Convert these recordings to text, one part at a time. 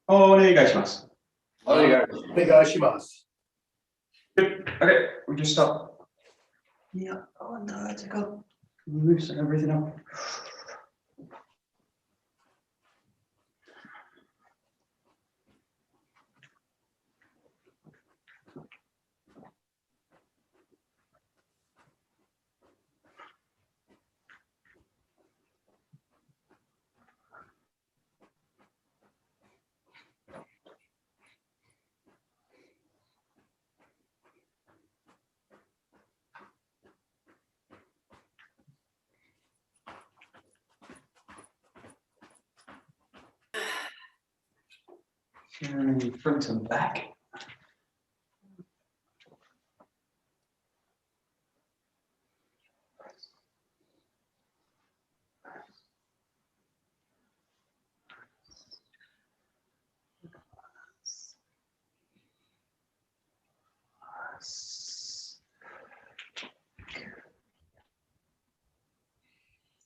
お願いします。お願いします。Good. Okay, we just stop. Yeah, and take out, loosen everything up. Front and back.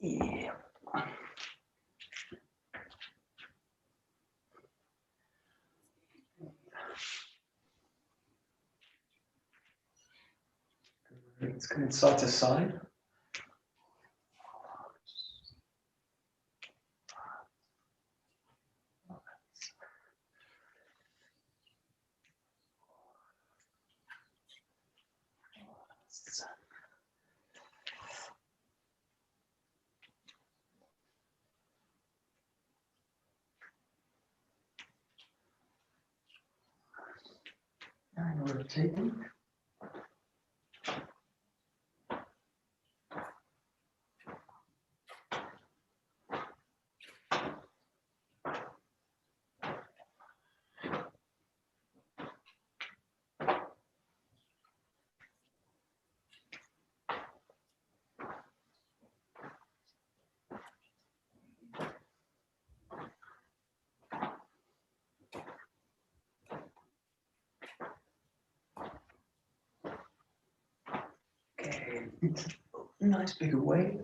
Yeah. It's going side to side. And rotating. Okay, nice big weight.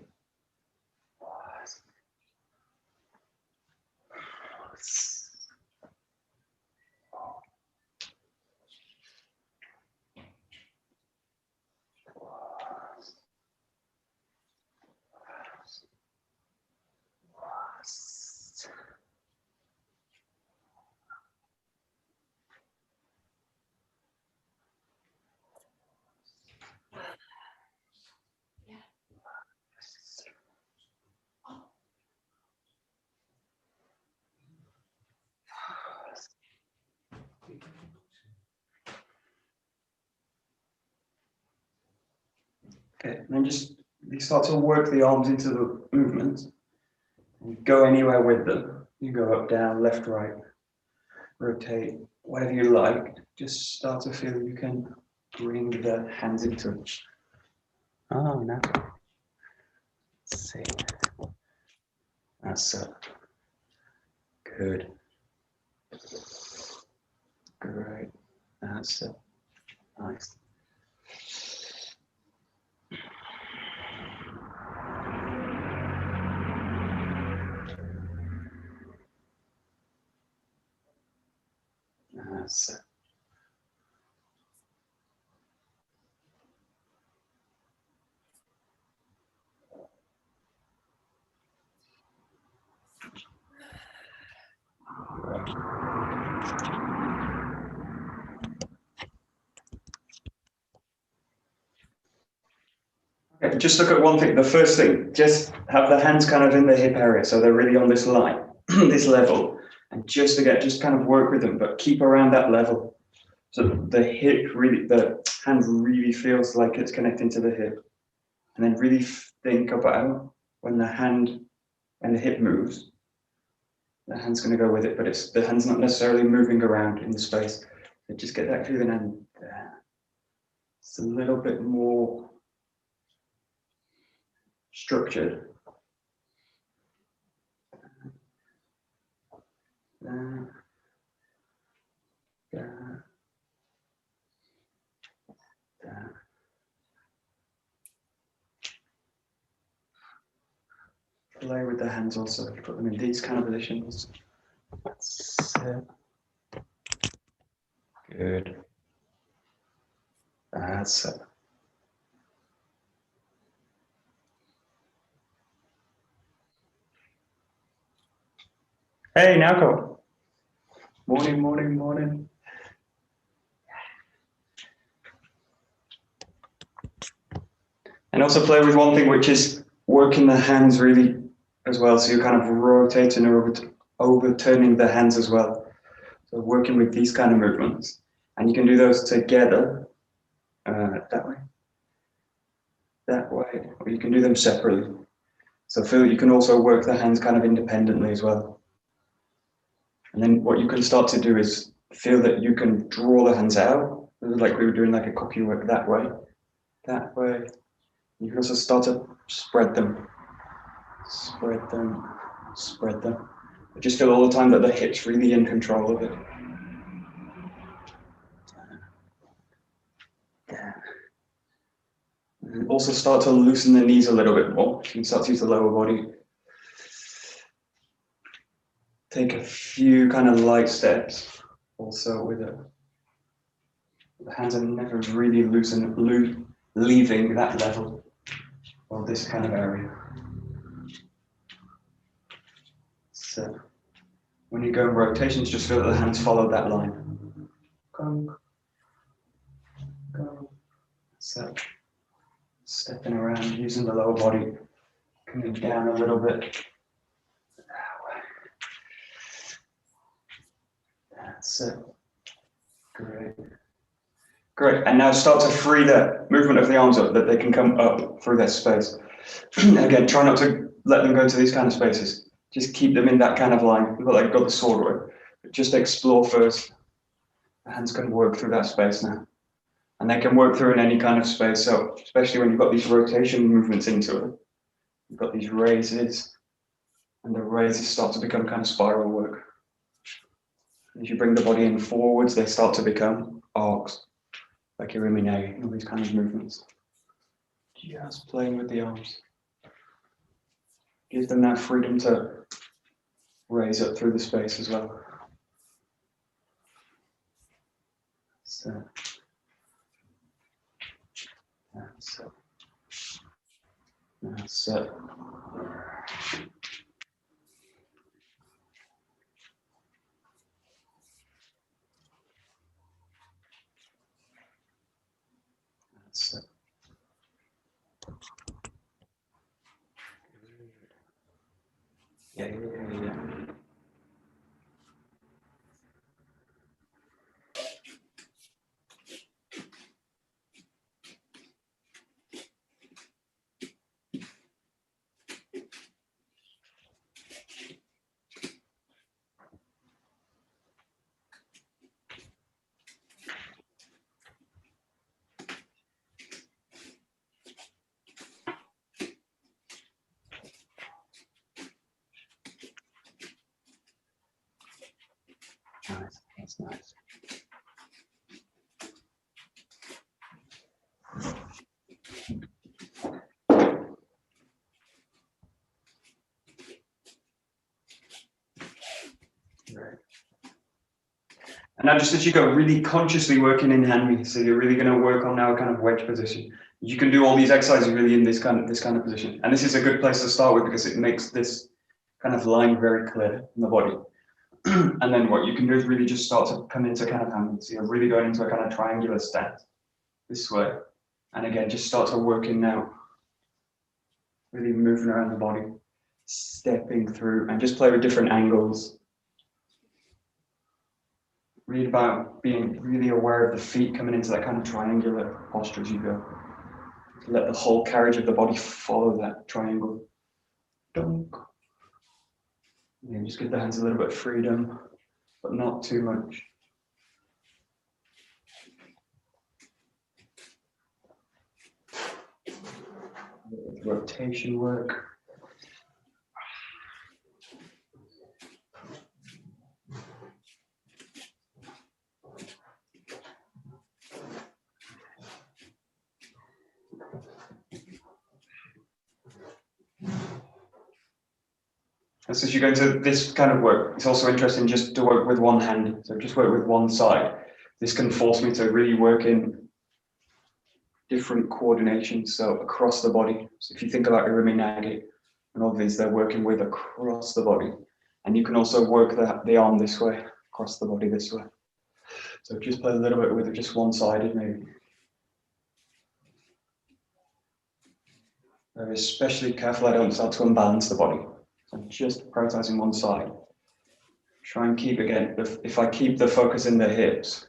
Okay, and then just you start to work the arms into the movement. You go anywhere with them. You go up, down, left, right, rotate, whatever you like. Just start to feel you can bring the hands in touch. Oh, no. Let's see. That's it. Good. Great. That's it. Nice. That's it. Okay, just look at one thing. The first thing, just have the hands kind of in the hip area, so they're really on this line, this level, and just kind of work with them, but keep around that level. So the hip really, the hand really feels like it's connecting to the hip, and then really think about when the hip moves, the hand's going to go with it, but the hand's not necessarily moving around in the space. So just get that feeling, and it's a little bit more structured. Play with the hands also, put them in these kind of positions. That's it. Good. That's it. Hey, Naoko. Morning, morning, morning. And also play with one thing, which is working the hands really as well. So you're kind of rotating or overturning the hands as well. So working with these kind of movements. And you can do those together, that way, or you can do them separately. So feel you can also work the hands kind of independently as well. And then what you can start to do is feel that you can draw the hands out, like we were doing like a copy work that way. You can also start to spread them. Spread them, spread them. But just feel all the time that the hip's really in control of it. And also start to loosen the knees a little bit more. You can start to use the lower body. Take a few kind of light steps also with it. The hands are never really leaving that level or this kind of area. So when you go in rotations, just feel that the hands follow that line. Go, go. So stepping around, using the lower body, coming down a little bit. That's it. Great. Great. And now start to free the movement of the arms up, that they can come up through that space. Again, try not to let them go to these kind of spaces. Just keep them in that kind of line, like you've got the sword work. But just explore first. The hands can work through that space now. And they can work through in any kind of space. So especially when you've got these rotation movements into it, you've got these raises, and the raises start to become kind of spiral work. As you bring the body in forwards, they start to become arcs, like 𝒂𝒂𝒂𝒂𝒂𝒂𝒂, all these kind of movements. Just playing with the arms. Give them that freedom to raise up through the space as well. So. That's it. That's it. That's it. Yeah. Nice. That's nice. Right. And now just as you go, really consciously working in hand, so you're really going to work on now a kind of wedge position. You can do all these exercises really in this kind of position. And this is a good place to start with because it makes this kind of line very clear in the body. And then what you can do is really just start to come into kind of hand. So you're really going into a kind of triangular stance this way. And again, just start to work in now. Really moving around the body, stepping through, and just play with different angles. Read about being really aware of the feet coming into that kind of triangular posture as you go. Let the whole carriage of the body follow that triangle. Dunk. Yeah, just give the hands a little bit of freedom, but not too much. Rotation work. And so as you go into this kind of work, it's also interesting just to work with one hand. So just work with one side. This can force me to really work in different coordinations, so across the body. So if you think about iriminage and all these, they're working with across the body. And you can also work the arm this way, across the body this way. So just play a little bit with it, just one-sided maybe. Very especially careful I don't start to unbalance the body. So just prioritizing one side. Try and keep again, if I keep the focus in the hips,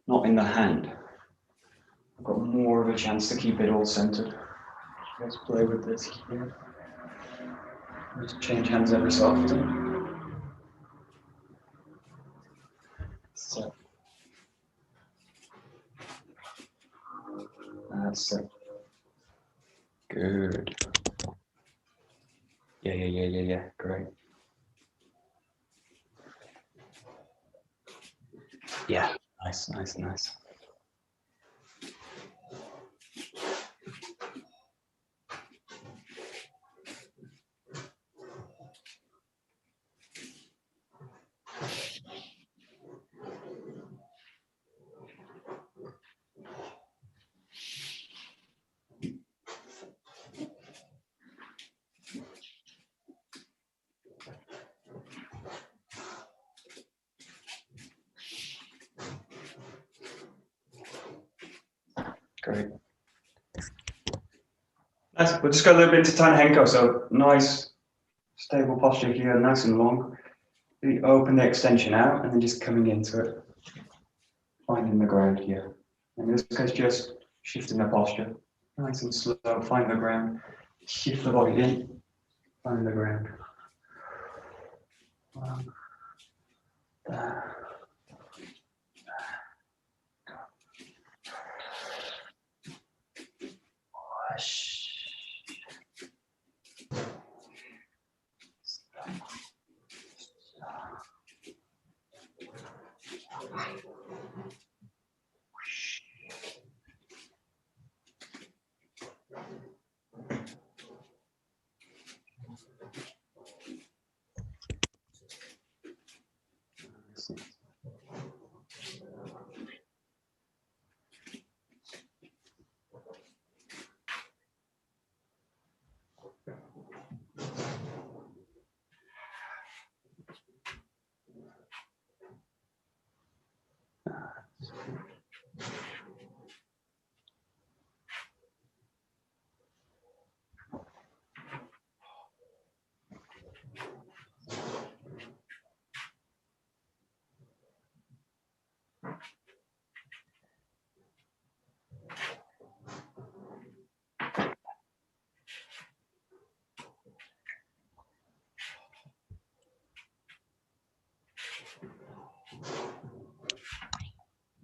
not in the hand, I've got more of a chance to keep it all centered. Let's play with this here. Just change hands every so often. So. That's it. Good. Yeah. Great. Yeah. Nice. Great. Nice. We'll just go a little bit into Tanhenko. So nice, stable posture here, nice and long. Really open the extension out and then just coming into it. Finding the ground here. In this case, just shifting the posture. Nice and slow, find the ground. Shift the body in, find the ground. There.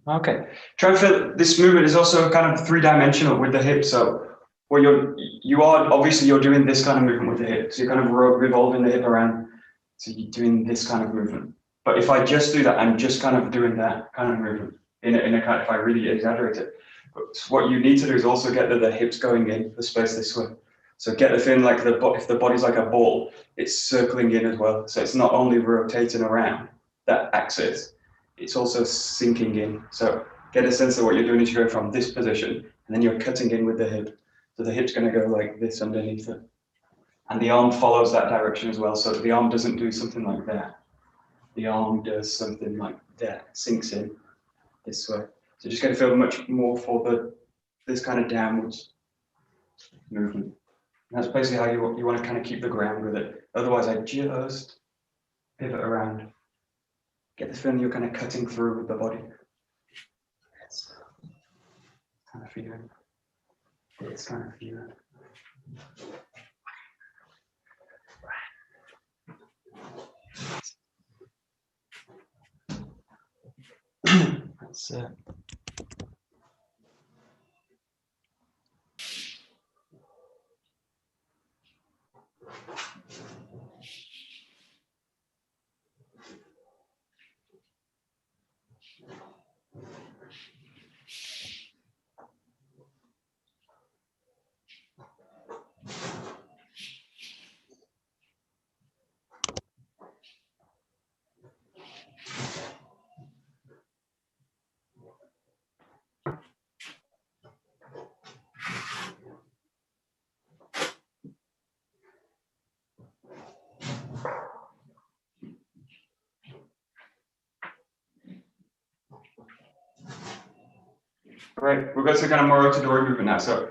Okay. Try and feel this movement is also kind of three-dimensional with the hips. So where you are obviously you're doing this kind of movement with the hips. So you're kind of revolving the hip around. So you're doing this kind of movement. But if I just do that, I'm just kind of doing that kind of movement in a kind of, if I really exaggerate it. But what you need to do is also get the hips going in the space this way. So get the feeling like if the body's like a ball, it's circling in as well. So it's not only rotating around that axis, it's also sinking in. So get a sense of what you're doing as you go from this position, and then you're cutting in with the hip. So the hip's going to go like this underneath it. And the arm follows that direction as well. So the arm doesn't do something like that. The arm does something like that, sinks in this way. So just going to feel much more for this kind of downwards movement. And that's basically how you want to kind of keep the ground with it. Otherwise, I just pivot around. Get the feeling you're kind of cutting through with the body. It's kind of feeling. It's kind of feeling. That's it. Right, we'll go to kind of more rotadori movement now. So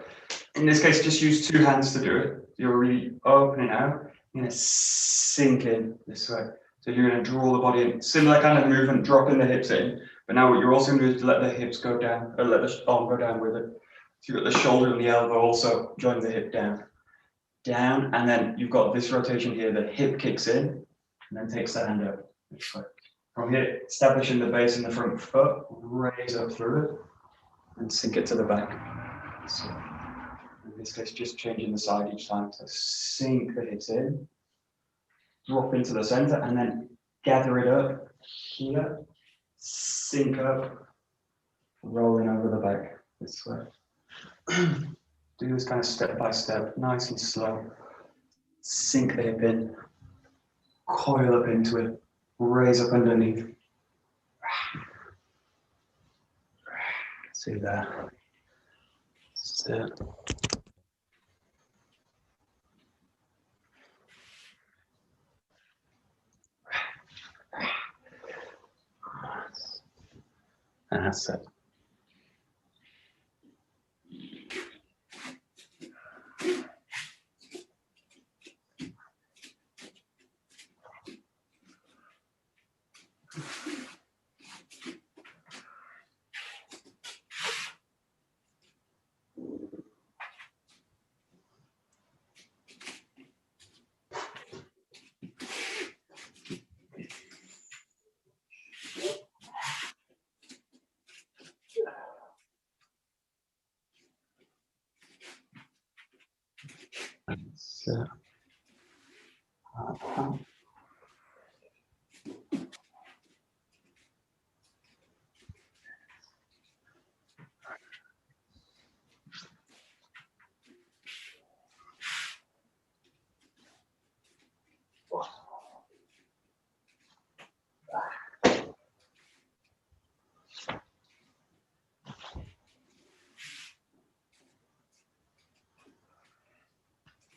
in this case, just use 2 hands to do it. You're really opening out. You're going to sink in this way. So you're going to draw the body in. Similar kind of movement, dropping the hips in. But now what you're also going to do is let the hips go down, or let the arm go down with it. So you've got the shoulder and the elbow also join the hip down. Down, and then you've got this rotation here. The hip kicks in, and then takes the hand up. This way. From here, establishing the base in the front foot, raise up through it, and sink it to the back. So in this case, just changing the side each time. So sink the hips in, drop into the center, and then gather it up here, sink up, rolling over the back this way. Do this kind of step by step, nice and slow. Sink the hip in, coil up into it, raise up underneath. See that? Sit. And that's it. So,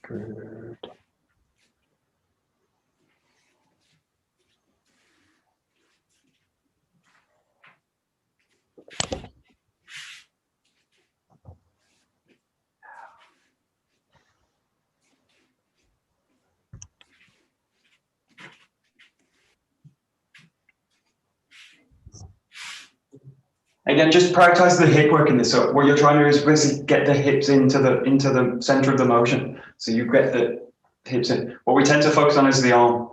good. Again, just prioritize the hip work in this. So what you're trying to do is basically get the hips into the center of the motion. So you get the hips in. What we tend to focus on is the arm,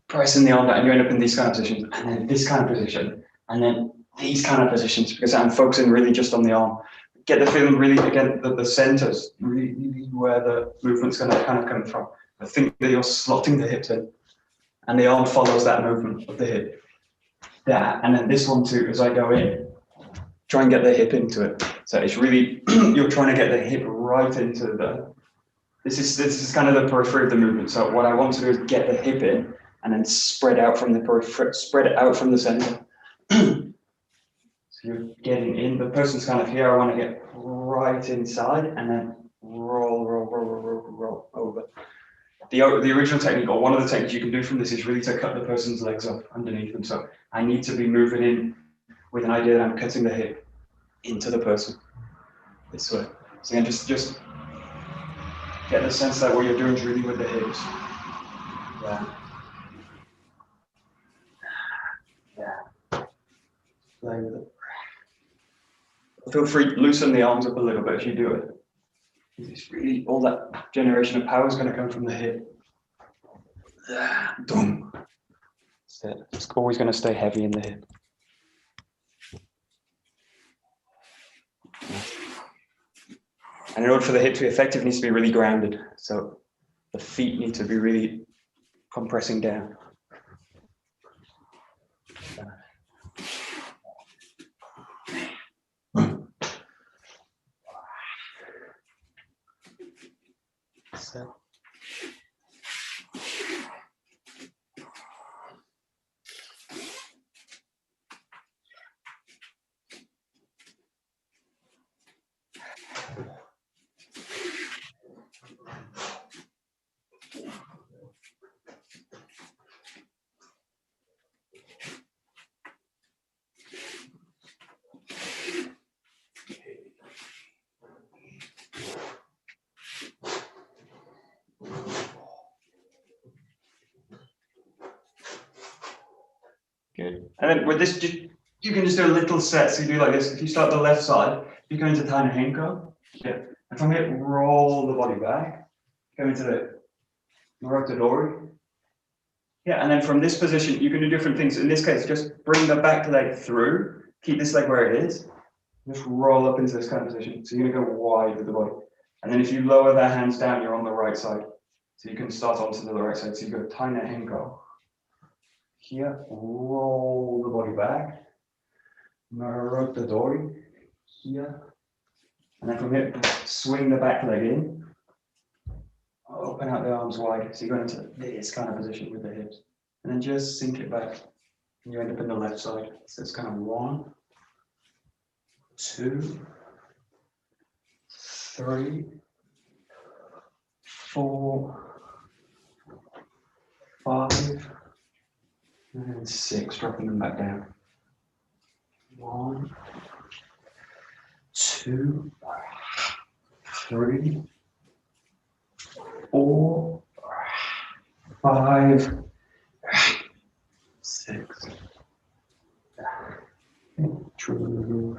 pressing the arm down, and you end up in these kind of positions, and then this kind of position, and then these kind of positions, because I'm focusing really just on the arm. Get the feeling really, again, that the centers, really where the movement's going to kind of come from. I think that you're slotting the hips in, and the arm follows that movement of the hip. That, and then this one too, as I go in, try and get the hip into it. So it's really, you're trying to get the hip right into the, this is kind of the periphery of the movement. So what I want to do is get the hip in and then spread out from the periphery, spread it out from the center. So you're getting in, the person's kind of here, I want to get right inside and then roll over. The original technique, or one of the techniques you can do from this, is really to cut the person's legs off underneath them. So I need to be moving in with an idea that I'm cutting the hip into the person this way. So again, just get the sense that what you're doing is really with the hips. Yeah. Yeah. Play with it. Feel free to loosen the arms up a little bit as you do it. It's really, all that generation of power is going to come from the hip. Boom. It's always going to stay heavy in the hip. And in order for the hip to be effective, it needs to be really grounded. So the feet need to be really compressing down. So. Good. And then with this, you can just do a little set. So you do like this. If you start the left side, you go into Taina Henko. Yeah. And from here, roll the body back. Go into the Marotadori. Yeah, and then from this position, you can do different things. In this case, just bring the back leg through. Keep this leg where it is. Just roll up into this kind of position. So you're going to go wide with the body. And then if you lower the hands down, you're on the right side. So you can start onto the right side. So you go Taina Henko. Here, roll the body back. Marotadori. Here. And then from here, swing the back leg in. Open out the arms wide. So you go into this kind of position with the hips. And then just sink it back. And you end up in the left side. So it's kind of 1, 2, 3, 4, 5, and 6, dropping them back down. 1, 2, 3, 4, 5, 6. True.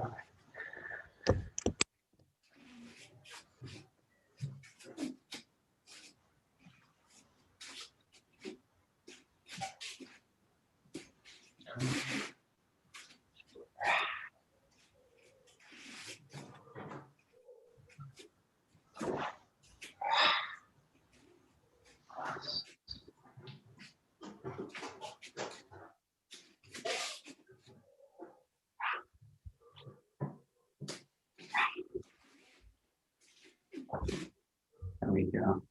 There we go.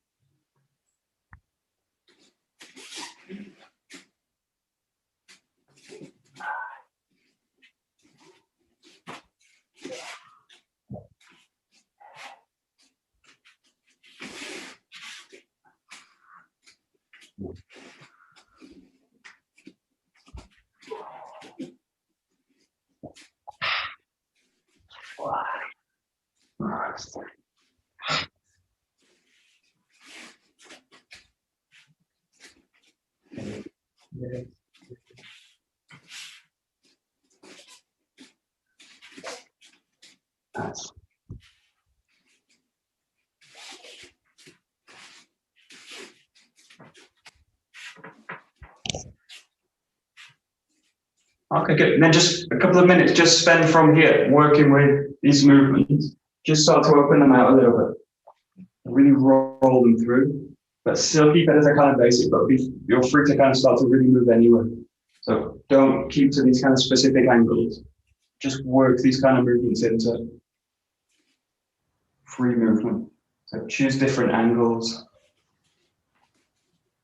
Nice. Okay, good. And then just a couple of minutes, just spend from here working with these movements. Just start to open them out a little bit. Really roll them through, but still keep it as a kind of basic, but you're free to kind of start to really move anywhere. So don't keep to these kind of specific angles. Just work these kind of movements into free movement. So choose different angles.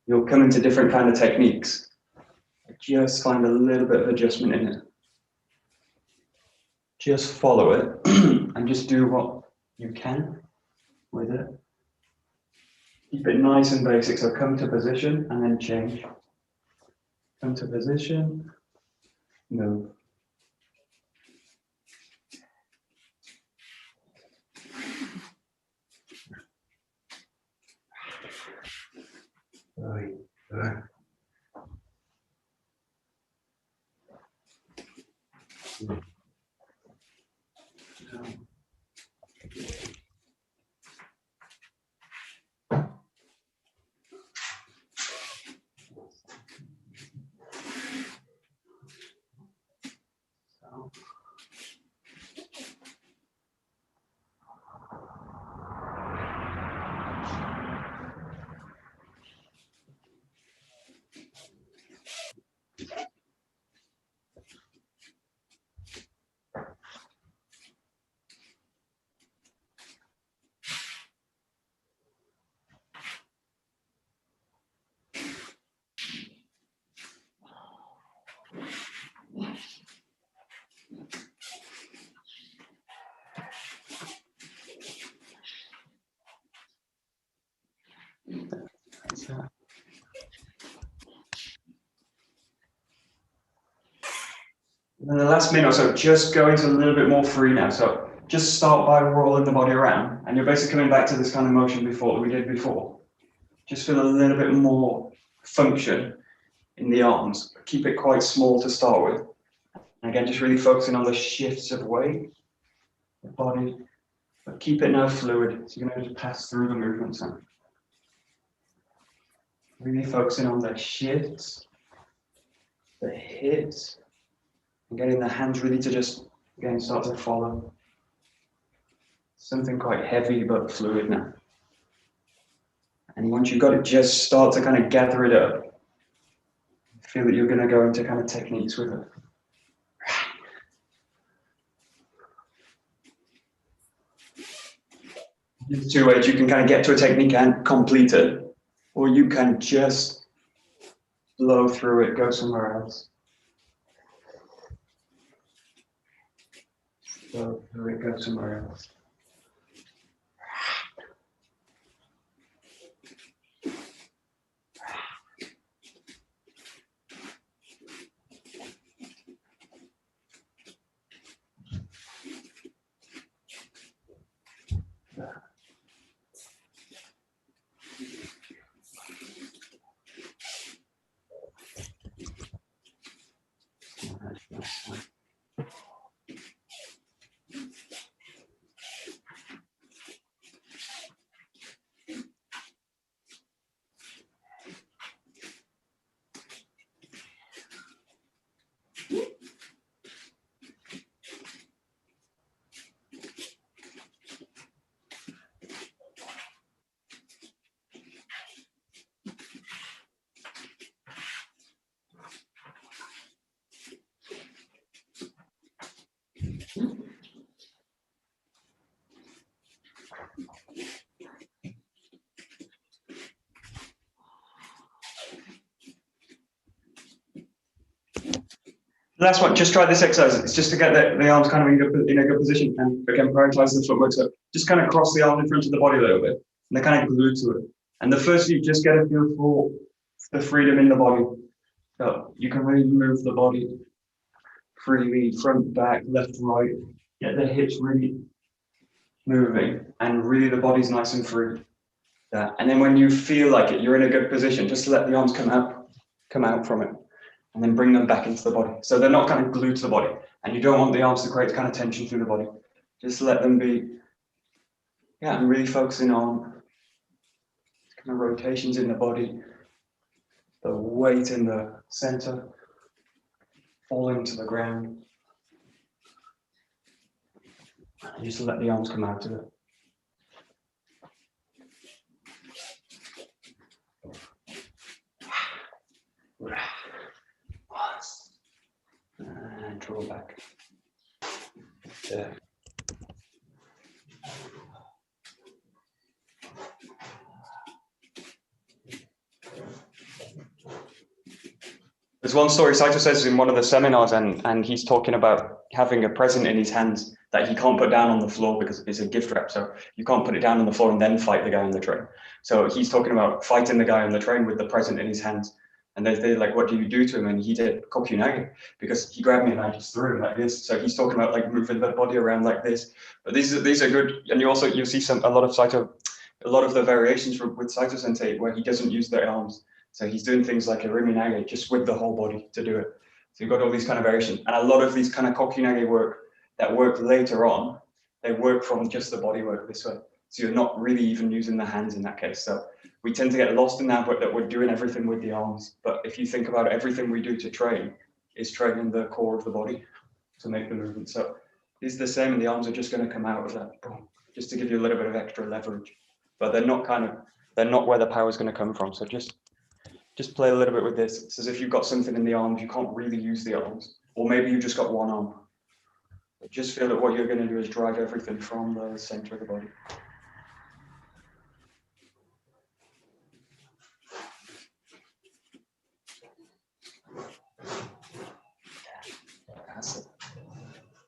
You'll come into different kind of techniques. Just find a little bit of adjustment in it. Just follow it and just do what you can with it. Keep it nice and basic. So come to position and then change. Come to position, move. And then the last minute or so, just go into a little bit more free now. So just start by rolling the body around, and you're basically coming back to this kind of motion before that we did before. Just feel a little bit more function in the arms. keep it quite small to start with. And again, just really focusing on the shifts of weight, the body, but keep it now fluid. So you're going to just pass through the movements now. Really focusing on the shifts, the hits, and getting the hands really to just, again, start to follow. Something quite heavy but fluid now. And once you've got it, just start to kind of gather it up. Feel that you're going to go into kind of techniques with it. There's two ways you can kind of get to a technique and complete it, or you can just blow through it, go somewhere else. Blow through it, go somewhere else. Last one, just try this exercise. It's just to get the arms kind of in a good position, and again, prioritize the footwork. So just kind of cross the arms in front of the body a little bit, and they're kind of glued to it. And the first few, just get a feel for the freedom in the body. So you can really move the body freely, front, back, left, right. Get the hips really moving, and really the body's nice and free. And then when you feel like it, you're in a good position, just let the arms come out from it. And then bring them back into the body. So they're not kind of glued to the body. And you don't want the arms to create kind of tension through the body. Just let them be, and really focusing on kind of rotations in the body, the weight in the center, falling to the ground. And just let the arms come out of it. And draw back. There. There's one story Saito says in one of the seminars, and he's talking about having a present in his hands that he can't put down on the floor because it's a gift wrap. So you can't put it down on the floor and then fight the guy on the train. So he's talking about fighting the guy on the train with the present in his hands. And they're like, what do you do to him? And he did 𝒂𝒄𝒄𝒖𝒊𝒔𝒄𝒄 because he grabbed me and I just threw him like this. So he's talking about like moving the body around like this. But these are good. And you'll see a lot of the variations with Saito Sensei where he doesn't use the arms. So he's doing things like a 𝒉𝒂𝒂𝒃 just with the whole body to do it. So you've got all these kind of variations. And a lot of these kind of 𝒂𝒄𝒄𝒖𝒊𝒔 work that work later on, they work from just the body work this way. So you're not really even using the hands in that case. So we tend to get lost in that, but that we're doing everything with the arms. But if you think about it, everything we do to train is training the core of the body to make the movement. So it's the same, and the arms are just going to come out of that, boom, just to give you a little bit of extra leverage. But they're not where the power is going to come from. So just play a little bit with this. It's as if you've got something in the arms, you can't really use the arms. Or maybe you just got one arm. But just feel that what you're going to do is drive everything from the center of the body.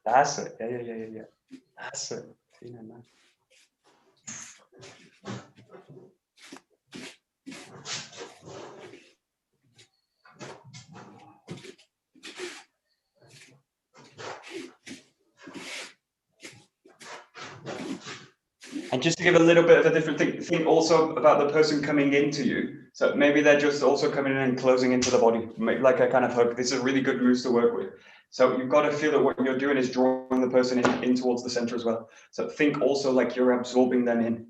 That's it. Yeah. That's it. And just to give a little bit of a different thing, think also about the person coming into you. So maybe they're just also coming in and closing into the body, like a kind of hug. This is a really good moves to work with. So you've got to feel that what you're doing is drawing the person in towards the center as well. So think also like you're absorbing them in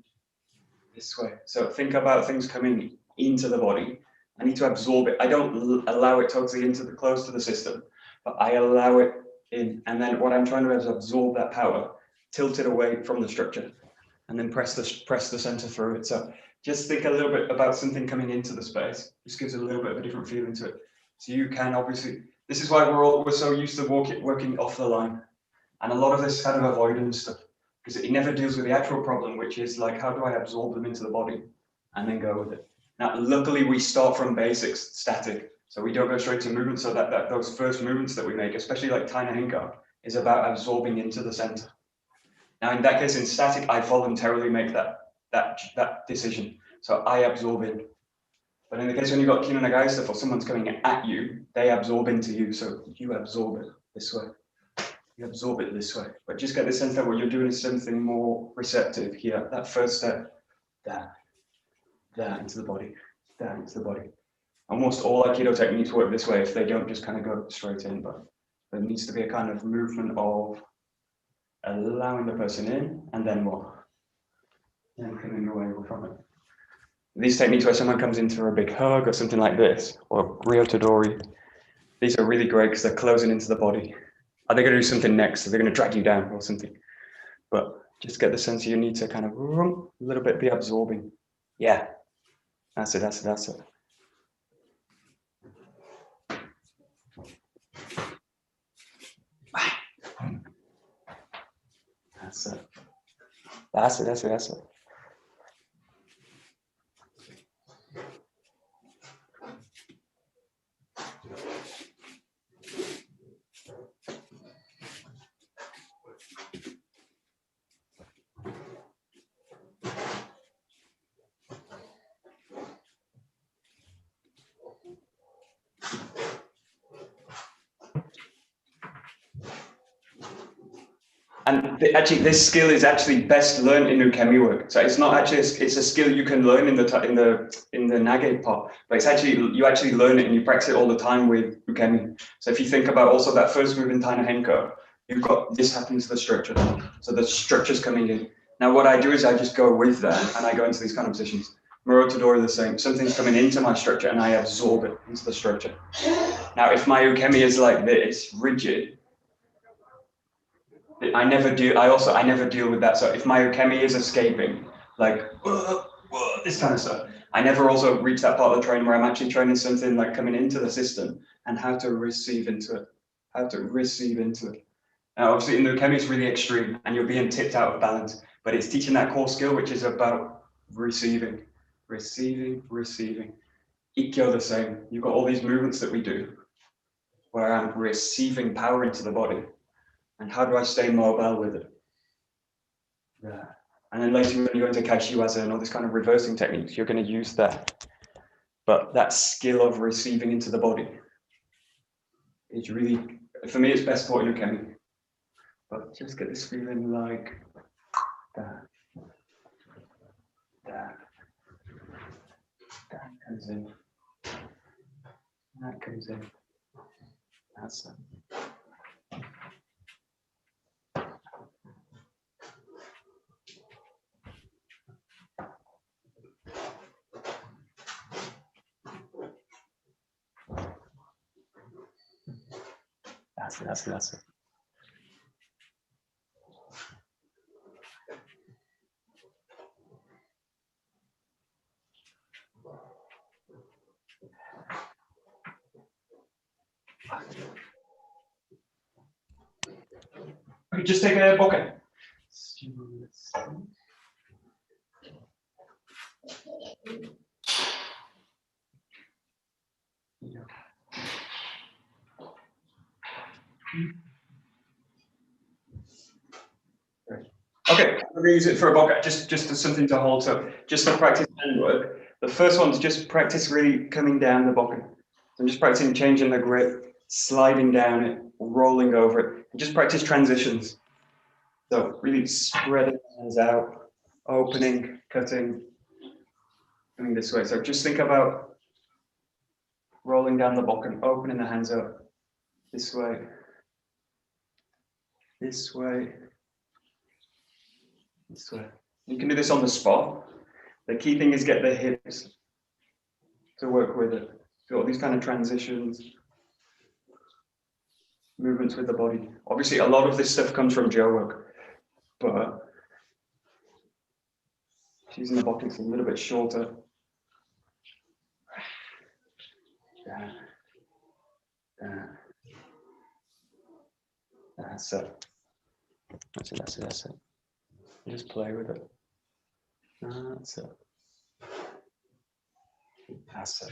this way. So think about things coming into the body. I need to absorb it. I don't allow it totally into the close to the system, but I allow it in. And then what I'm trying to do is absorb that power, tilt it away from the structure, and then press the center through it. So just think a little bit about something coming into the space. This gives a little bit of a different feeling to it. So you can obviously, this is why we're so used to working off the line. And a lot of this kind of avoidance stuff, because it never deals with the actual problem, which is like, how do I absorb them into the body and then go with it? Now, luckily we start from basics, static. So we don't go straight to movement. So that those first movements that we make, especially like Taina Henko, is about absorbing into the center. Now, in that case, in static, I voluntarily make that decision. So I absorb in. But in the case when you've got Kino Nagai stuff or someone's coming at you, they absorb into you. So you absorb it this way. You absorb it this way. But just get the sense that what you're doing is something more receptive here. That first step, there into the body, there into the body. Almost all Aikido techniques work this way if they don't just kind of go straight in. But there needs to be a kind of movement of allowing the person in and then more. And coming away from it. These techniques where someone comes into a big hug or something like this, or Ryotodori, these are really great because they're closing into the body. Are they going to do something next? Are they going to drag you down or something? But just get the sense you need to kind of a little bit be absorbing. Yeah, that's it, that's it, that's it. That's it. That's it, that's it, that's it. And actually, this skill is actually best learned in ukemi work. So it's not actually it's a skill you can learn in the nage part, but it's actually you actually learn it and you practice it all the time with ukemi. So if you think about also that first move in Taina Henko, you've got this happens to the structure. So the structure's coming in. Now what I do is I just go with that and I go into these kind of positions. Murotodori the same. Something's coming into my structure and I absorb it into the structure. Now if my ukemi is like this, rigid, I never deal with that. So if my ukemi is escaping, like this kind of stuff, I never also reach that part of the training where I'm actually training something like coming into the system and how to receive into it, how to receive into it. Now, obviously in the ukemi it's really extreme and you're being tipped out of balance, but it's teaching that core skill, which is about receiving, receiving, receiving. Ikkyo the same. You've got all these movements that we do where I'm receiving power into the body. And how do I stay mobile with it? Yeah. And then later when you go into Kaishiwaza and all this kind of reversing techniques, you're going to use that. But that skill of receiving into the body is really, for me, it's best taught in ukemi. But just get this feeling like that. That. That comes in. That comes in. That's it. That's it. Okay, just take a bokken. Okay, we're going to use it for a bokken, just as something to hold. So just to practice hand work. The first one's just practice really coming down the bokken. So I'm just practicing changing the grip, sliding down it, rolling over it, and just practice transitions. So really spreading the hands out, opening, cutting, coming this way. So just think about rolling down the bokken, opening the hands up this way, this way, this way. You can do this on the spot. The key thing is get the hips to work with it. So all these kind of transitions, movements with the body. Obviously, a lot of this stuff comes from Jo work, but using the bokkens a little bit shorter. That's it. That's it. Just play with it. That's it. That's it.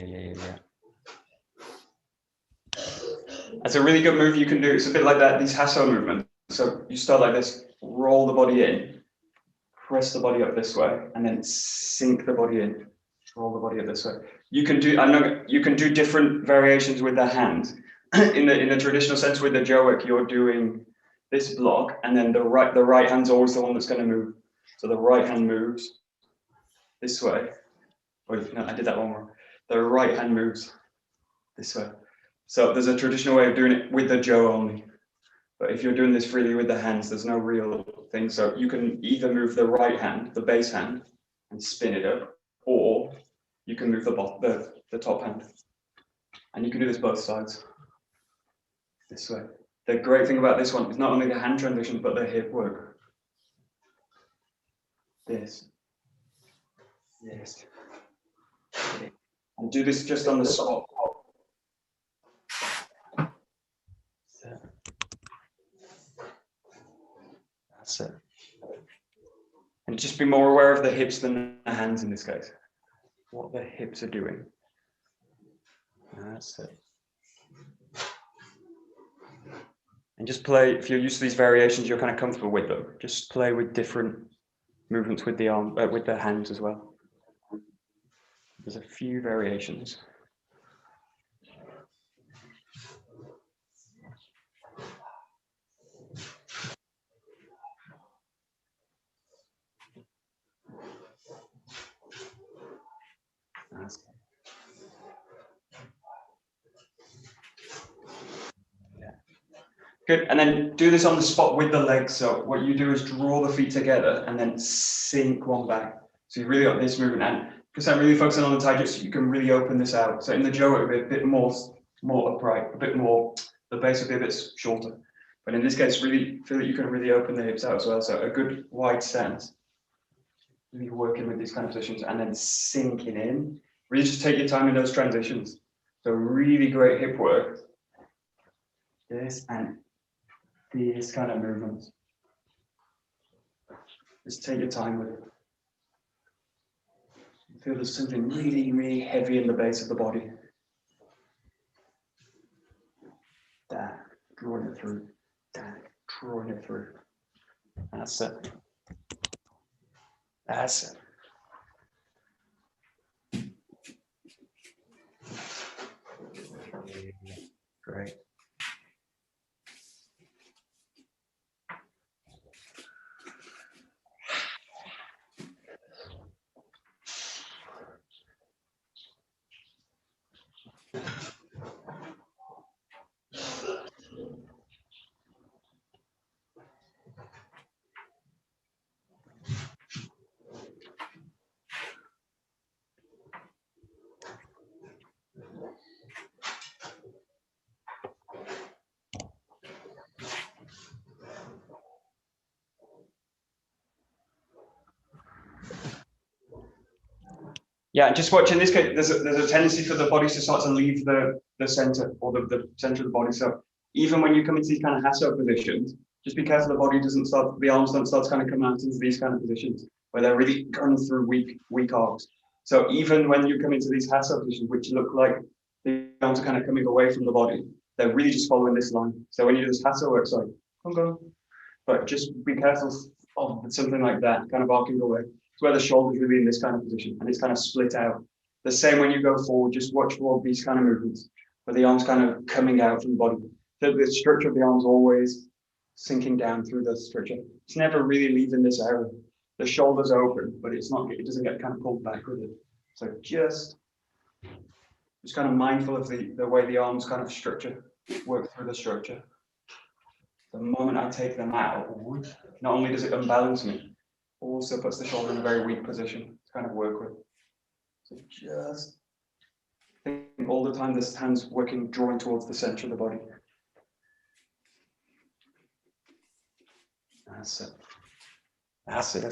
Yeah. That's a really good move you can do. It's a bit like that, these hasso movements. So you start like this, roll the body in, press the body up this way, and then sink the body in, roll the body up this way. You can do different variations with the hands. In the traditional sense with the Jo work, you're doing this block, and then the right hand's always the one that's going to move. So the right hand moves this way. Wait, no, I did that one wrong. The right hand moves this way. So there's a traditional way of doing it with the Jo only. But if you're doing this freely with the hands, there's no real thing. So you can either move the right hand, the base hand, and spin it up, or you can move the top hand. And you can do this both sides. This way. The great thing about this one is not only the hand transition, but the hip work. This. Yes. And do this just on the spot. That's it. And just be more aware of the hips than the hands in this case. What the hips are doing. That's it. And just play, if you're used to these variations, you're kind of comfortable with them. Just play with different movements with the arm, with the hands as well. There's a few variations. Good, and then do this on the spot with the legs. So what you do is draw the feet together and then sink one back. So you really got this movement, and because I'm really focusing on the taijutsu, you can really open this out. So in the Jo, it would be a bit more upright, a bit more, the base would be a bit shorter. But in this case, really feel that you can really open the hips out as well. So a good wide stance. Really working with these kind of positions and then sinking in. Really just take your time in those transitions. So really great hip work. This and these kind of movements. Just take your time with it. Feel there's something really, really heavy in the base of the body. There, drawing it through. There, drawing it through. That's it. That's it. Great. Yeah, just watch in this case, there's a tendency for the bodies to start to leave the center or the center of the body. So even when you come into these kind of hasso positions, just be careful the body doesn't start, the arms don't start to kind of come out into these kind of positions where they're really going through weak arms. So even when you come into these hasso positions, which look like the arms are kind of coming away from the body, they're really just following this line. So when you do this hasa work, sorry, go. But just be careful of something like that, kind of arcing away. It's where the shoulder's really in this kind of position and it's kind of split out. The same when you go forward, just watch for these kind of movements, where the arm's kind of coming out from the body. The structure of the arm's always sinking down through the structure. It's never really leaving this area. The shoulder's open, but it doesn't get kind of pulled back with it. So just kind of mindful of the way the arms kind of work through the structure. The moment I take them out, not only does it unbalance me, also puts the shoulder in a very weak position to kind of work with. So just think all the time this hand's drawing towards the center of the body. That's it. That's it.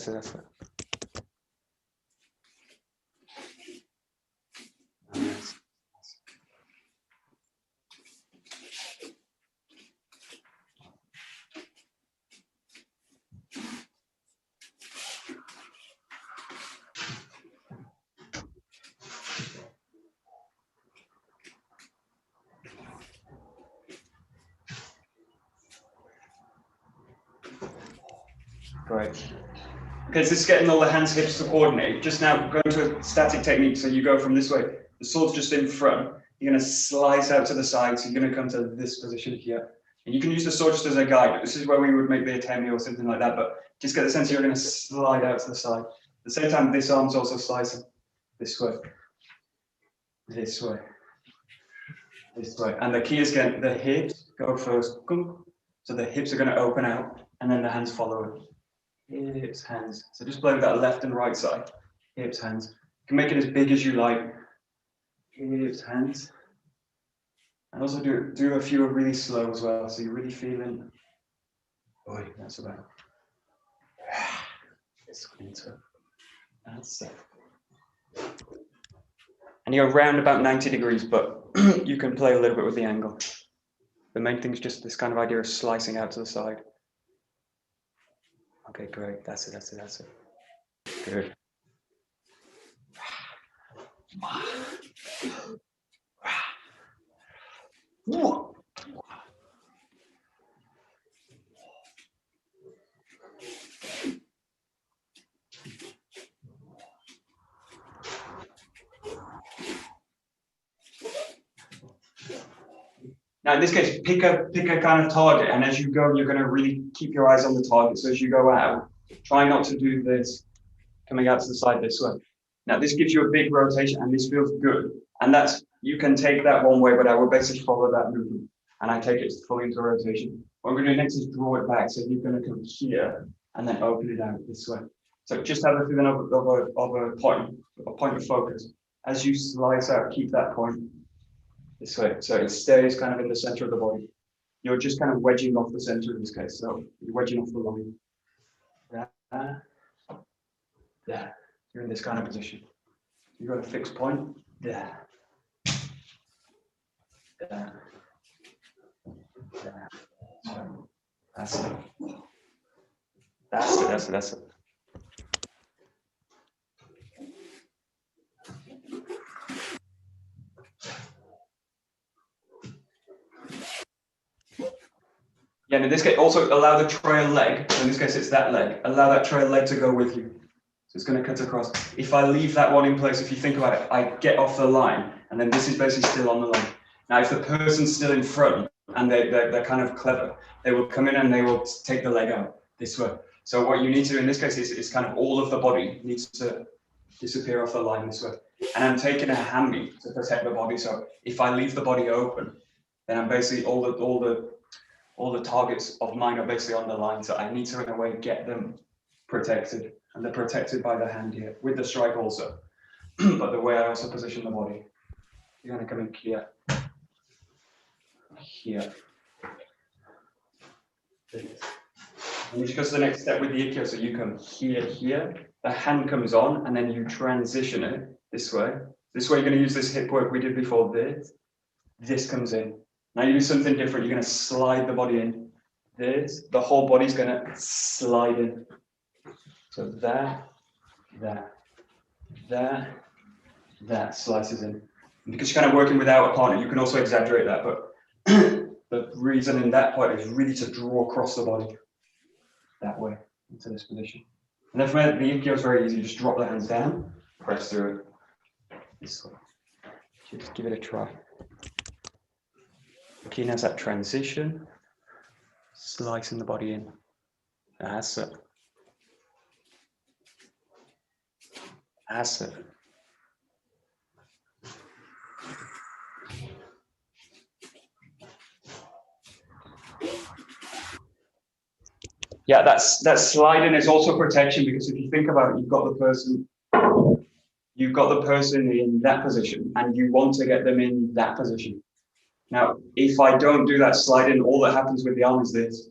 Nice. Great. Okay, so this is getting all the hands, hips to coordinate. Just now going to a static technique. So you go from this way, the sword's just in front. You're going to slice out to the side. So you're going to come to this position here. And you can use the sword just as a guide. This is where we would make the atemi or something like that. But just get the sense you're going to slide out to the side. At the same time, this arm's also slicing this way, this way, this way. And the key is getting the hips go first. So the hips are going to open out and then the hands follow it. Hips, hands. So just play with that left and right side. Hips, hands. You can make it as big as you like. Hips, hands. And also do a few really slow as well. So you're really feeling. Oh, that's about. That's it. And you're around about 90 degrees, but you can play a little bit with the angle. The main thing is just this kind of idea of slicing out to the side. Okay, great. That's it. Good. Now, in this case, pick a kind of target, and as you go, you're going to really keep your eyes on the target. So as you go out, try not to do this coming out to the side this way. Now, this gives you a big rotation, and this feels good. And you can take that one way, but I will basically follow that movement, and I take it fully into rotation. What I'm going to do next is draw it back. So you're going to come here and then open it out this way. So just have a feeling of a point of focus. As you slice out, keep that point this way. So it stays kind of in the center of the body. You're just kind of wedging off the center in this case. So you're wedging off the line. There. You're in this kind of position. You've got a fixed point. There. There. There. That's it. That's it. Yeah, and in this case, also allow the trail leg. So in this case, it's that leg. Allow that trail leg to go with you. So it's going to cut across. If I leave that one in place, if you think about it, I get off the line, and then this is basically still on the line. Now, if the person's still in front and they're kind of clever, they will come in and they will take the leg out this way. So what you need to do in this case is kind of all of the body needs to disappear off the line this way. And I'm taking a hammy to protect the body. So if I leave the body open, then I'm basically all the targets of mine are basically on the line. So I need to, in a way, get them protected. And they're protected by the hand here, with the strike also. But the way I also position the body. You're going to come in here. Here. And this goes to the next step with the Aikido. So you come here. The hand comes on, and then you transition it this way. This way, you're going to use this hip work we did before this. This comes in. Now you do something different. You're going to slide the body in. The whole body's going to slide in. So that slices in. And because you're kind of working without a partner, you can also exaggerate that. But the reason in that point is really to draw across the body that way into this position. And then from there, the Ikkyo is very easy. You just drop the hands down, press through it. This way. Just give it a try. Keen has that transition, slicing the body in. That's it. That's it. Yeah, that sliding is also protection, because if you think about it, you've got the person in that position and you want to get them in that position. Now, if I don't do that sliding, all that happens with the arm is this.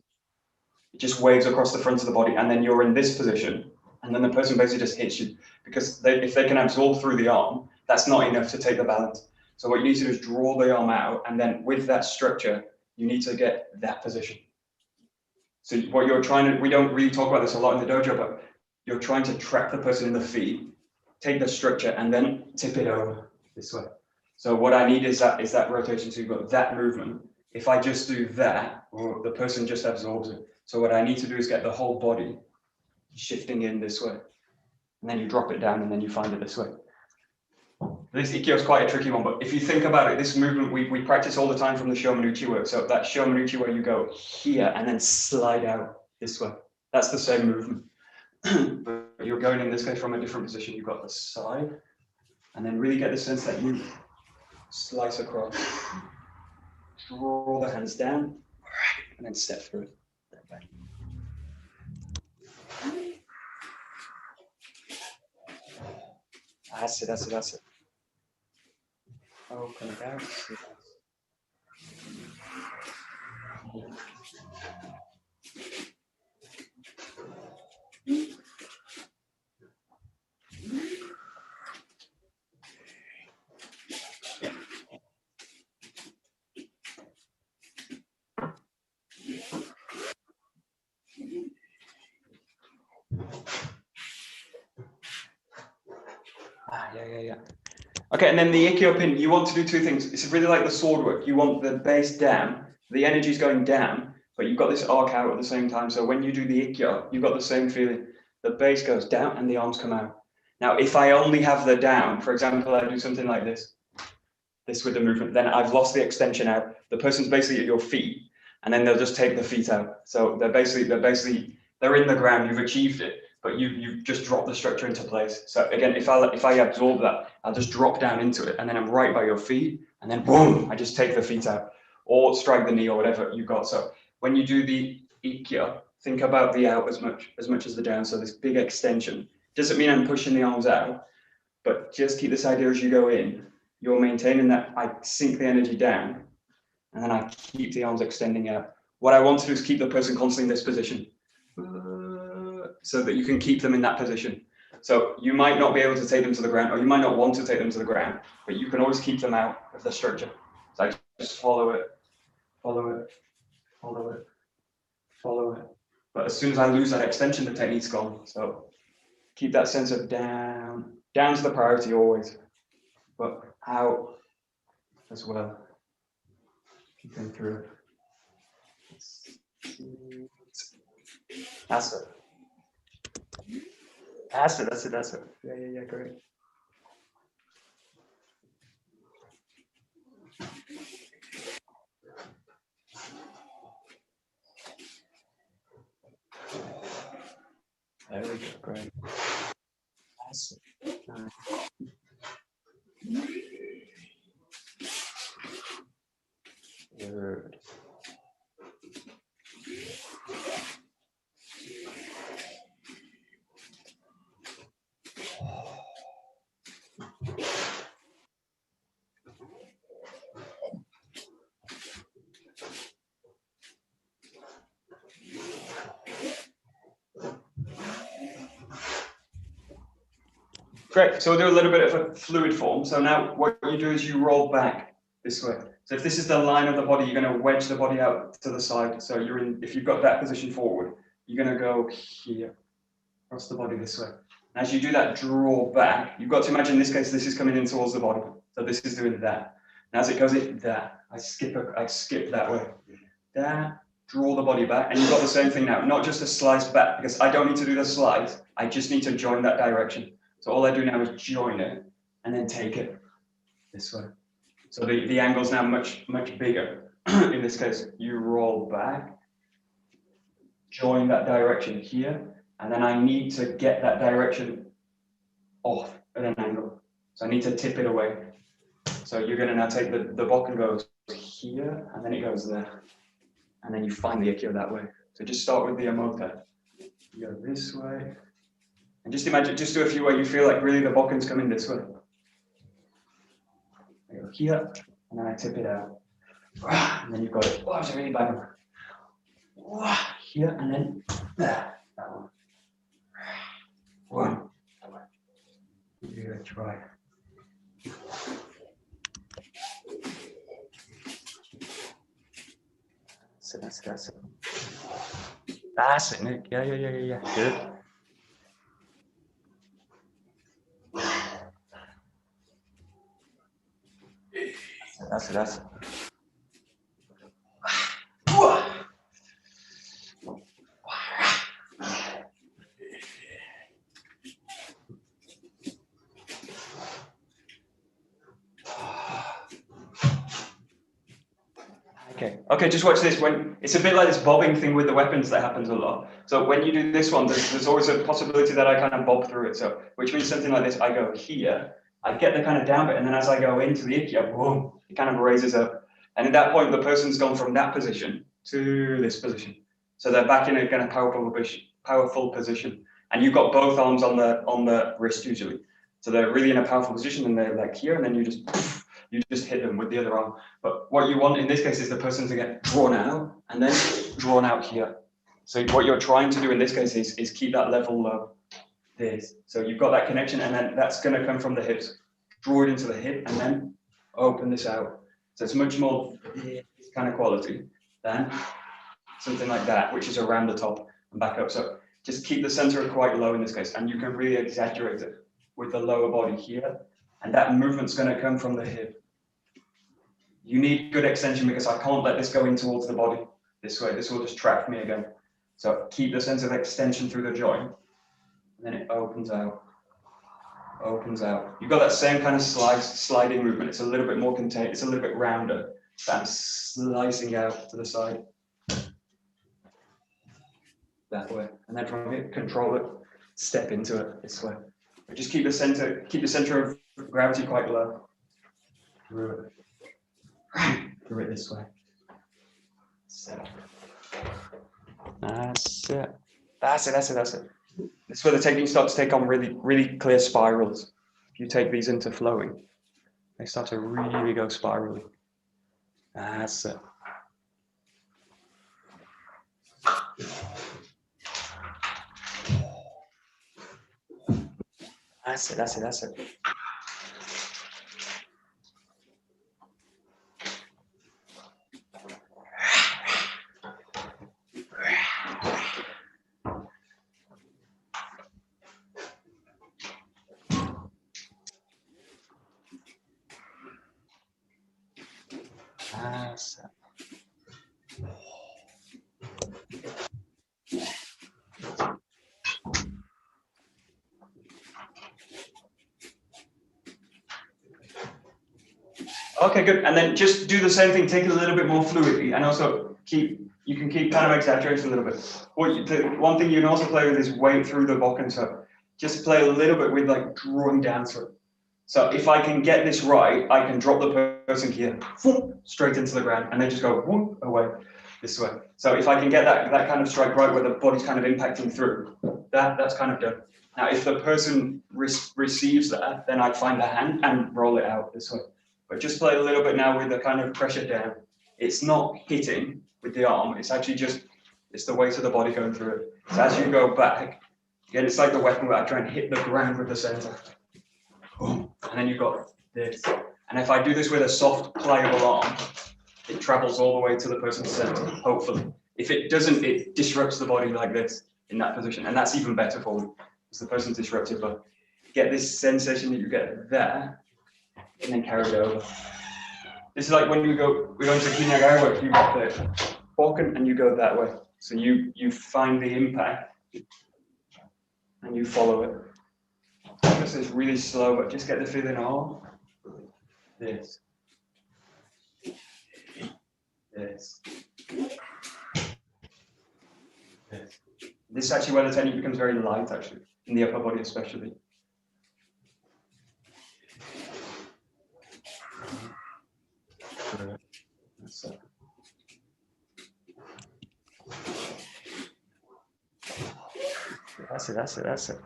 It just waves across the front of the body, and then you're in this position, and then the person basically just hits you, because if they can absorb through the arm, that's not enough to take the balance. So what you need to do is draw the arm out, and then with that structure, you need to get that position. So what you're trying to, we don't really talk about this a lot in the dojo, but you're trying to trap the person in the feet, take the structure, and then tip it over this way. So what I need is that rotation. So you've got that movement. If I just do that, the person just absorbs it. So what I need to do is get the whole body shifting in this way. And then you drop it down, and then you find it this way. This Ikkyo is quite a tricky one, but if you think about it, this movement we practice all the time from the Shomanuchi work. So that Shomanuchi where you go here and then slide out this way. That's the same movement. But you're going in this case from a different position. You've got the side, and then really get the sense that you slice across, draw the hands down, and then step through it. That's it, that's it, that's it. Open it out. Yeah. Okay, and then the Ikkyo pin, you want to do two things. It's really like the sword work. You want the base down, the energy's going down, but you've got this arc out at the same time. So when you do the Ikkyo, you've got the same feeling. The base goes down and the arms come out. Now, if I only have the down, for example, I do something like this with the movement, then I've lost the extension out. The person's basically at your feet, and then they'll just take the feet out. So they're in the ground, you've achieved it, but you've just dropped the structure into place. So again, if I absorb that, I'll just drop down into it, and then I'm right by your feet, and then boom, I just take the feet out, or strike the knee, or whatever you've got. So when you do the Ikkyo, think about the out as much as the down. So this big extension doesn't mean I'm pushing the arms out, but just keep this idea as you go in. You're maintaining that I sink the energy down, and then I keep the arms extending out. What I want to do is keep the person constantly in this position, so that you can keep them in that position. So you might not be able to take them to the ground, or you might not want to take them to the ground, but you can always keep them out of the structure. So I just follow it, follow it, follow it, follow it. But as soon as I lose that extension, the technique's gone. So keep that sense of down. Down's the priority always, but out as well. Keeping through it. That's it. That's it. Yeah, great. There we go, great. That's it. Good. Great, so we'll do a little bit of a fluid form. So now what you do is you roll back this way. So if this is the line of the body, you're going to wedge the body out to the side. So you're in, if you've got that position forward, you're going to go here, across the body this way. As you do that draw back, you've got to imagine in this case, this is coming in towards the body. So this is doing that. And as it goes in, there, I skip that way. There, draw the body back, and you've got the same thing now, not just a slice back, because I don't need to do the slice, I just need to join that direction. So all I do now is join it, and then take it this way. So the angle's now much bigger. In this case, you roll back, join that direction here, and then I need to get that direction off at an angle. So I need to tip it away. So you're going to now take the bokken goes here, and then it goes there. And then you find the ikkyo that way. So just start with the omote. You go this way. And just imagine, just do a few where you feel like really the bokken's coming this way. I go here, and then I tip it out. And then you've got it. Oh, it's a really bad one. Here, and then there. That one. One. Give it a try. That's it. That's it, Nick. Yeah. Good. That's it. Okay, just watch this. When it's a bit like this bobbing thing with the weapons that happens a lot. So when you do this one, there's always a possibility that I kind of bob through it. So which means something like this, I go here, I get the kind of down bit, and then as I go into the ikkyo, boom, it kind of raises up. And at that point, the person's gone from that position to this position. So they're back in a kind of powerful position. And you've got both arms on the wrist usually. So they're really in a powerful position, and they're like here, and then you just hit them with the other arm. But what you want in this case is the person to get drawn out and then drawn out here. So what you're trying to do in this case is keep that level low. This. So you've got that connection, and then that's going to come from the hips. Draw it into the hip and then open this out. So it's much more this kind of quality than something like that, which is around the top and back up. So just keep the center quite low in this case, and you can really exaggerate it with the lower body here. And that movement's going to come from the hip. You need good extension because I can't let this go in towards the body this way. This will just trap me again. So keep the sense of extension through the joint. And then it opens out. Opens out. You've got that same kind of sliding movement. It's a little bit more contained. It's a little bit rounder. But I'm slicing out to the side. That way. And then from here, control it. Step into it this way. But just keep the center of gravity quite low. Through it this way. That's it. This is where the technique starts to take on really clear spirals. If you take these into flowing, they start to really go spirally. That's it. That's it. Okay, good. And then just do the same thing, take it a little bit more fluidly, and also you can keep kind of exaggerating a little bit. One thing you can also play with is weight through the bokken. So just play a little bit with like drawing down through. So if I can get this right, I can drop the person here, straight into the ground, and then just go away this way. So if I can get that kind of strike right where the body's kind of impacting through, that's kind of done. Now, if the person receives that, then I'd find the hand and roll it out this way. But just play a little bit now with the kind of pressure down. It's not hitting with the arm, it's actually it's the weight of the body going through it. So as you go back, again, it's like the weapon where I try and hit the ground with the center. And then you've got this. And if I do this with a soft, pliable arm, it travels all the way to the person's center, hopefully. If it doesn't, it disrupts the body like this in that position. And that's even better for me, because the person's disrupted, but get this sensation that you get there, and then carry it over. This is like when we're going to Kinyagai work, you got the bokken and you go that way. So you find the impact and you follow it. This is really slow, but just get the feeling of this. This. This. This is actually where the technique becomes very light, actually, in the upper body especially. That's it.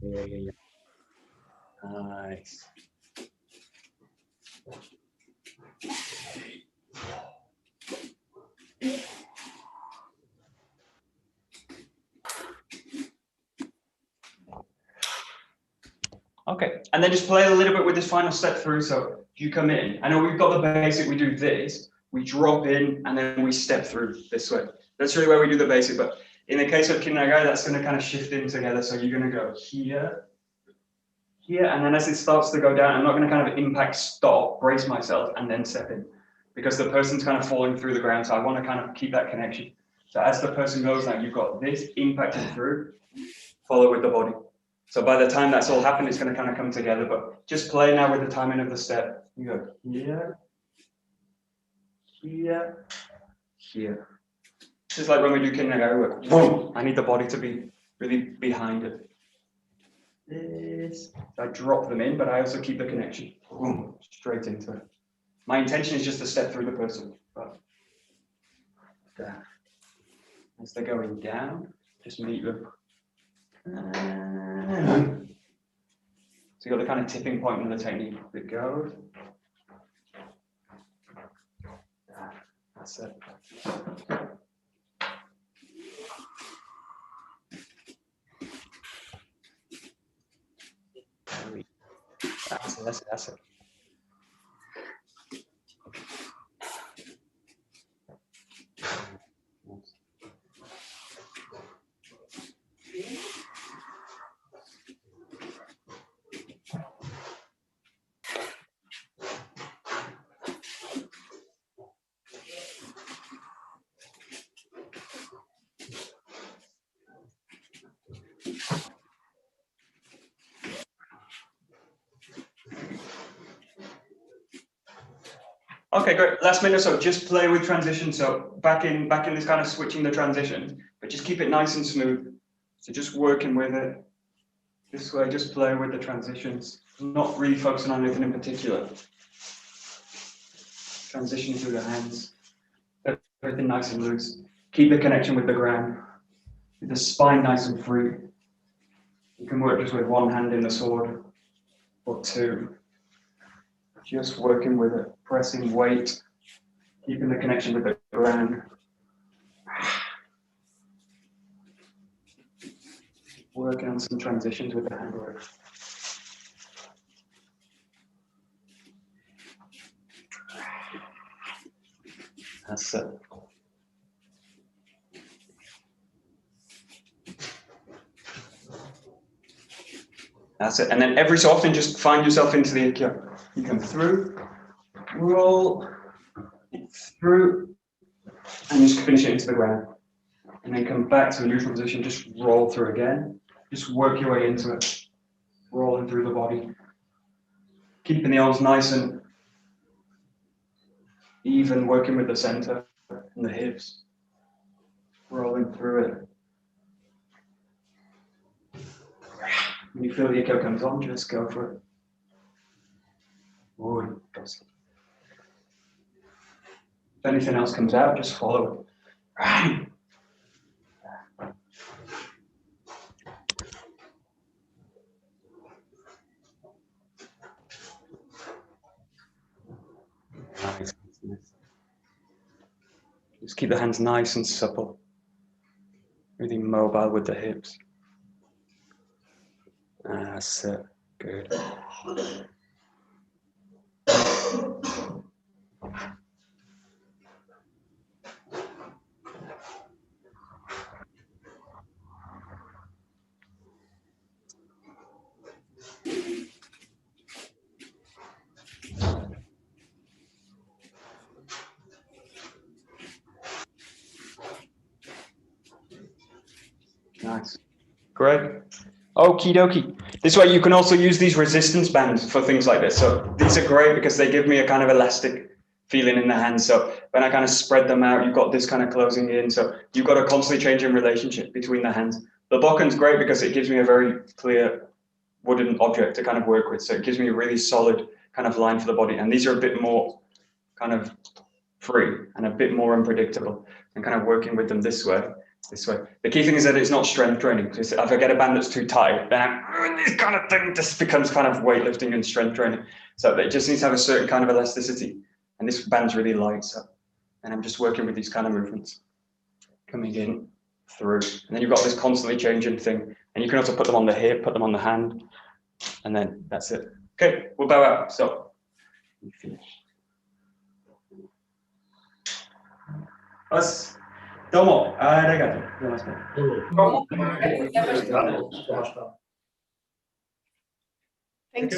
Yeah. Nice. Okay, and then just play a little bit with this final step through. So you come in, I know we've got the basic, we do this, we drop in, and then we step through this way. That's really where we do the basic, but in the case of Kinnagai, that's going to kind of shift in together. So you're going to go here, and then as it starts to go down, I'm not going to kind of impact, stop, brace myself, and then step in, because the person's kind of falling through the ground. So I want to kind of keep that connection. So as the person goes now, you've got this impacting through, follow with the body. So by the time that's all happened, it's going to kind of come together, but just play now with the timing of the step. You go here, here, here. This is like when we do Kinnagai work. Boom! I need the body to be really behind it. This. I drop them in, but I also keep the connection. Boom! Straight into it. My intention is just to step through the person. But down. As they're going down, just meet them. So you got the kind of tipping point in the technique that goes. That's it. That's it. Okay, great. Last minute or so, just play with transition. So back in this kind of switching the transition, but just keep it nice and smooth. So just working with it. This way, just play with the transitions, not really focusing on anything in particular. Transitioning through the hands, everything nice and loose. Keep the connection with the ground, with the spine nice and free. You can work just with one hand in the sword, or two. Just working with it, pressing weight, keeping the connection with the ground. Working on some transitions with the handwork. That's it. That's it. And then every so often, just find yourself into the Aikido. You come through, roll through, and just finish it into the ground. And then come back to the neutral position, just roll through again. Just work your way into it, rolling through the body. Keeping the arms nice and even, working with the center and the hips. Rolling through it. When you feel the Aikido comes on, just go for it. If anything else comes out, just follow it. Nice. Just keep the hands nice and supple. Really mobile with the hips. That's it. Good. Nice. Great. Okie dokie. This way you can also use these resistance bands for things like this. So these are great because they give me a kind of elastic feeling in the hands. So when I kind of spread them out, you've got this kind of closing in. So you've got a constantly changing relationship between the hands. The BOKKEN's great because it gives me a very clear wooden object to kind of work with. So it gives me a really solid kind of line for the body. And these are a bit more kind of free and a bit more unpredictable, and kind of working with them this way. The key thing is that it's not strength training, because if I get a band that's too tight, then this kind of thing just becomes kind of weightlifting and strength training. So it just needs to have a certain kind of elasticity. And this band's really light. So, and I'm just working with these kind of movements, coming in, through. And then you've got this constantly changing thing. And you can also put them on the hip, put them on the hand. And then that's it. Okay, we'll bow out. So, you finish. Us. Domo, arigato. Domo. Thanks.